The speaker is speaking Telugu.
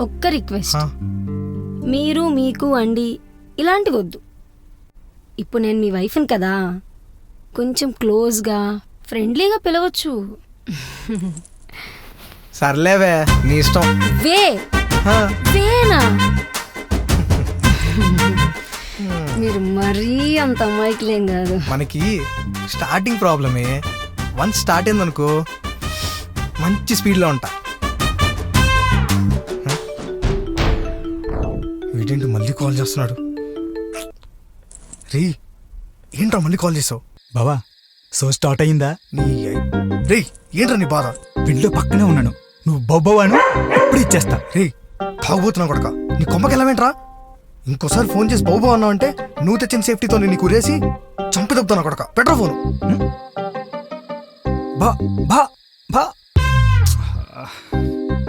ఒక్క రిక్వెస్ట్, మీరు మీకు అండి ఇలాంటివి వద్దు. ఇప్పుడు నేను మీ వైఫ్ని కదా, కొంచెం క్లోజ్గా ఫ్రెండ్లీగా పిలవచ్చు. సర్లేవే నీ ఇష్టం. వేనా? మీరు మరీ అంత అమాయకులేం కాదు. మనకి స్టార్టింగ్ ప్రాబ్లమే, వన్స్ స్టార్ట్ అయిందనుకో మంచి స్పీడ్లో ఉంటా. వీడేంటి మళ్ళీ కాల్ చేస్తున్నాడు? రే ఏంట్రా మళ్ళీ కాల్ చేసావు? బావా సో స్టార్ట్ అయ్యిందా? రే ఏంట్రా నీ బాధ? విండో పక్కనే ఉన్నాను, నువ్వు బొబ్బవాను ఎప్పుడు ఇచ్చేస్తా. రే తాగుబోతున్నా కొడక, నీ కొమ్మకి వెళ్ళవేంట్రా? ఇంకోసారి ఫోన్ చేసి బాబు అన్నావు అంటే నువ్వు తెచ్చిన సేఫ్టీతో నేను నీకు ఉరేసి చంపి తప్పుతున్నా కొడక. Petra phone. బా బా బా